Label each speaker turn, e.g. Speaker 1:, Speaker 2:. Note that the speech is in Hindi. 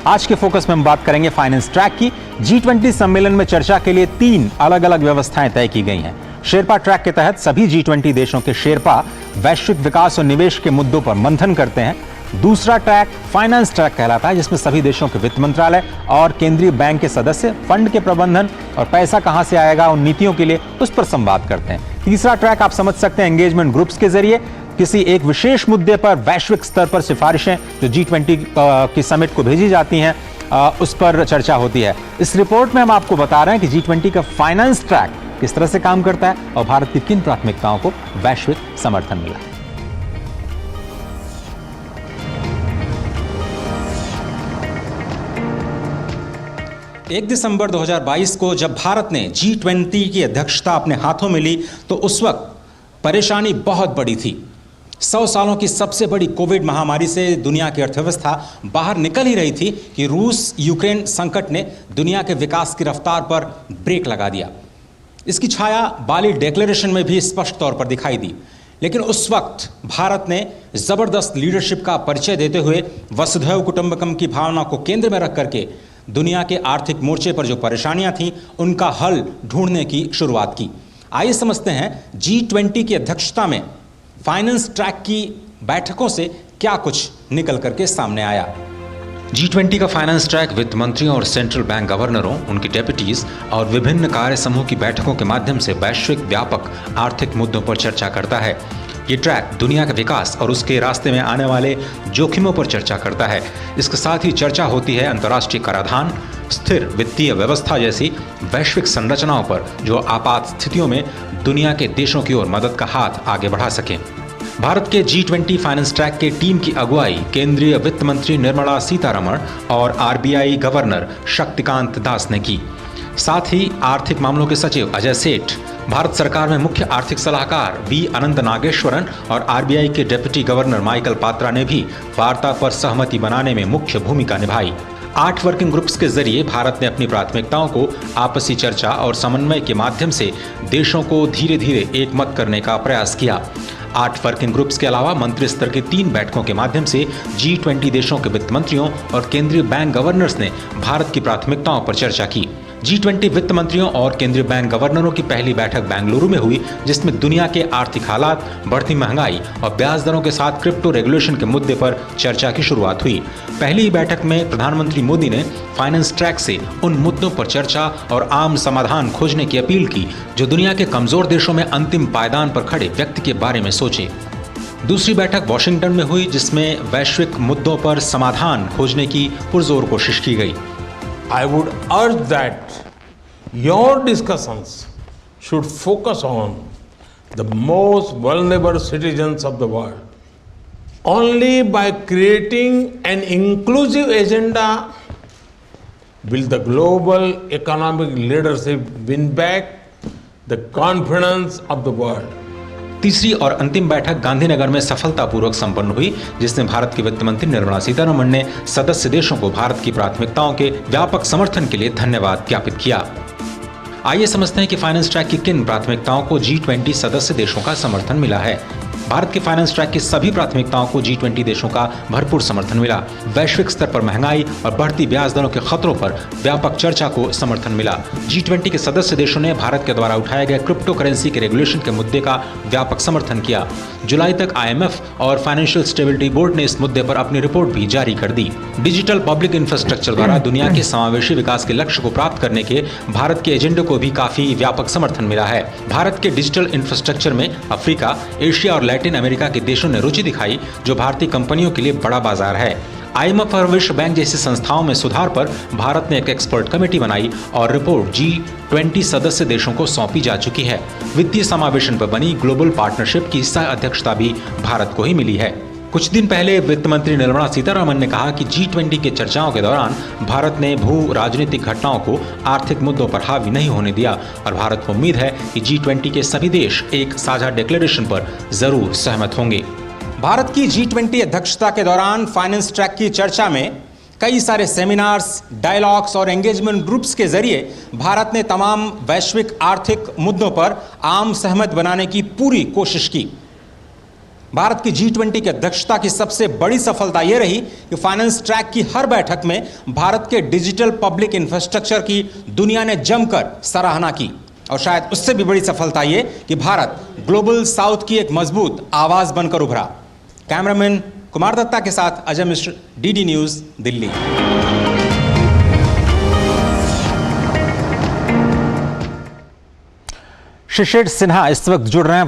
Speaker 1: आज के फोकस में हम बात करेंगे फाइनेंस ट्रैक की। G20 सम्मेलन में चर्चा के लिए 3 अलग अलग व्यवस्थाएं तय की गई हैं। शेरपा ट्रैक के तहत सभी G20 देशों के शेरपा वैश्विक विकास और निवेश के मुद्दों पर मंथन करते हैं। दूसरा ट्रैक फाइनेंस ट्रैक कहलाता है, जिसमें सभी देशों के वित्त मंत्रालय और केंद्रीय बैंक के सदस्य फंड के प्रबंधन और पैसा कहां से आएगा उन नीतियों के लिए उस पर संवाद करते हैं। तीसरा ट्रैक आप समझ सकते हैं एंगेजमेंट ग्रुप्स के जरिए किसी एक विशेष मुद्दे पर वैश्विक स्तर पर सिफारिशें जो G20 की समिट को भेजी जाती हैं उस पर चर्चा होती है। इस रिपोर्ट में हम आपको बता रहे हैं कि G20 का फाइनेंस ट्रैक किस तरह से काम करता है और भारत की किन प्राथमिकताओं को वैश्विक समर्थन मिला है। 1 दिसंबर 2022 को जब भारत ने G20 की अध्यक्षता अपने हाथों में ली तो उस वक्त परेशानी बहुत बड़ी थी। 100 सालों की सबसे बड़ी कोविड महामारी से दुनिया की अर्थव्यवस्था बाहर निकल ही रही थी कि रूस यूक्रेन संकट ने दुनिया के विकास की रफ्तार पर ब्रेक लगा दिया। इसकी छाया बाली डिक्लेरेशन में भी स्पष्ट तौर पर दिखाई दी। लेकिन उस वक्त भारत ने जबरदस्त लीडरशिप का परिचय देते हुए वसुधैव कुटुंबकम की भावना को केंद्र में रख करके दुनिया के आर्थिक मोर्चे पर जो परेशानियां थीं उनका हल ढूंढने की शुरुआत की। आइए समझते हैं G20 की अध्यक्षता में फाइनेंस ट्रैक की बैठकों से क्या कुछ निकल करके सामने आया। G20 का फाइनेंस ट्रैक वित्त मंत्रियों और सेंट्रल बैंक गवर्नरों, उनकी डेप्यूटीज और विभिन्न कार्य समूह की बैठकों के माध्यम से वैश्विक व्यापक आर्थिक मुद्दों पर चर्चा करता है। ये ट्रैक दुनिया के विकास और उसके रास्ते में आने वाले जोखिमों पर चर्चा करता है। इसके साथ ही चर्चा होती है अंतर्राष्ट्रीय कराधान, स्थिर वित्तीय व्यवस्था जैसी वैश्विक संरचनाओं पर जो आपात स्थितियों में दुनिया के देशों की ओर मदद का हाथ आगे बढ़ा सकें। भारत के G20 फाइनेंस ट्रैक के टीम की अगुवाई केंद्रीय वित्त मंत्री निर्मला सीतारमण और RBI गवर्नर शक्तिकांत दास ने की। साथ ही आर्थिक मामलों के सचिव अजय सेठ, भारत सरकार में मुख्य आर्थिक सलाहकार V अनंत नागेश्वरन और RBI के डिप्टी गवर्नर माइकल पात्रा ने भी वार्ता पर सहमति बनाने में मुख्य भूमिका निभाई। 8 वर्किंग ग्रुप्स के जरिए भारत ने अपनी प्राथमिकताओं को आपसी चर्चा और समन्वय के माध्यम से देशों को धीरे धीरे एकमत करने का प्रयास किया। 8 वर्किंग ग्रुप्स के अलावा मंत्री स्तर की 3 बैठकों के माध्यम से G20 देशों के वित्त मंत्रियों और केंद्रीय बैंक गवर्नर्स ने भारत की प्राथमिकताओं पर चर्चा की। G20 वित्त मंत्रियों और केंद्रीय बैंक गवर्नरों की पहली बैठक बेंगलुरु में हुई, जिसमें दुनिया के आर्थिक हालात, बढ़ती महंगाई और ब्याज दरों के साथ क्रिप्टो रेगुलेशन के मुद्दे पर चर्चा की शुरुआत हुई। पहली बैठक में प्रधानमंत्री मोदी ने फाइनेंस ट्रैक से उन मुद्दों पर चर्चा और आम समाधान खोजने की अपील की जो दुनिया के कमजोर देशों में अंतिम पायदान पर खड़े व्यक्ति के बारे में सोचे। दूसरी बैठक वॉशिंगटन में हुई, जिसमें वैश्विक मुद्दों पर समाधान खोजने की पुरजोर कोशिश की गई।
Speaker 2: I would urge that your discussions should focus on the most vulnerable citizens of the world. Only by creating an inclusive agenda will the global economic leadership win back the confidence of the world.
Speaker 1: तीसरी और अंतिम बैठक गांधीनगर में सफलतापूर्वक संपन्न हुई, जिसमें भारत की वित्त मंत्री निर्मला सीतारमण ने सदस्य देशों को भारत की प्राथमिकताओं के व्यापक समर्थन के लिए धन्यवाद ज्ञापित किया। आइए समझते हैं कि फाइनेंस ट्रैक की किन प्राथमिकताओं को G20 सदस्य देशों का समर्थन मिला है। भारत के फाइनेंस ट्रैक की सभी प्राथमिकताओं को G20 देशों का भरपूर समर्थन मिला। वैश्विक स्तर पर महंगाई और बढ़ती ब्याज दरों के खतरों पर व्यापक चर्चा को समर्थन मिला। G20 के सदस्य देशों ने भारत के द्वारा उठाए गए क्रिप्टो करेंसी के रेगुलेशन के मुद्दे का व्यापक समर्थन किया। जुलाई तक IMF और फाइनेंशियल स्टेबिलिटी बोर्ड ने इस मुद्दे पर अपनी रिपोर्ट भी जारी कर दी। डिजिटल पब्लिक इंफ्रास्ट्रक्चर द्वारा दुनिया के समावेशी विकास के लक्ष्य को प्राप्त करने के भारत के एजेंडे को भी काफी व्यापक समर्थन मिला है। भारत के डिजिटल इंफ्रास्ट्रक्चर में अफ्रीका, एशिया और लैटिन अमेरिका के देशों ने रुचि दिखाई, जो भारतीय कंपनियों के लिए बड़ा बाजार है। IMF और विश्व बैंक जैसी संस्थाओं में सुधार पर भारत ने एक एक्सपर्ट कमेटी बनाई और रिपोर्ट G20 सदस्य देशों को सौंपी जा चुकी है। वित्तीय समावेशन पर बनी ग्लोबल पार्टनरशिप की सह अध्यक्षता भी भारत को ही मिली है। कुछ दिन पहले वित्त मंत्री निर्मला सीतारमण ने कहा कि G20 के चर्चाओं के दौरान भारत ने भू राजनीतिक घटनाओं को आर्थिक मुद्दों पर हावी नहीं होने दिया और भारत को उम्मीद है कि G20 के सभी देश एक साझा डिक्लेरेशन पर जरूर सहमत होंगे। भारत की G20 अध्यक्षता के दौरान फाइनेंस ट्रैक की चर्चा में कई सारे सेमिनार्स, डायलॉग्स और एंगेजमेंट ग्रुप्स के जरिए भारत ने तमाम वैश्विक आर्थिक मुद्दों पर आम सहमत बनाने की पूरी कोशिश की। भारत की G20 की अध्यक्षता की सबसे बड़ी सफलता यह रही कि फाइनेंस ट्रैक की हर बैठक में भारत के डिजिटल पब्लिक इंफ्रास्ट्रक्चर की दुनिया ने जमकर सराहना की। और शायद उससे भी बड़ी सफलता यह कि भारत ग्लोबल साउथ की एक मजबूत आवाज बनकर उभरा। कैमरामैन कुमार दत्ता के साथ अजय मिश्र, DD न्यूज, दिल्ली। शिशिर सिन्हा इस वक्त जुड़ रहे हैं।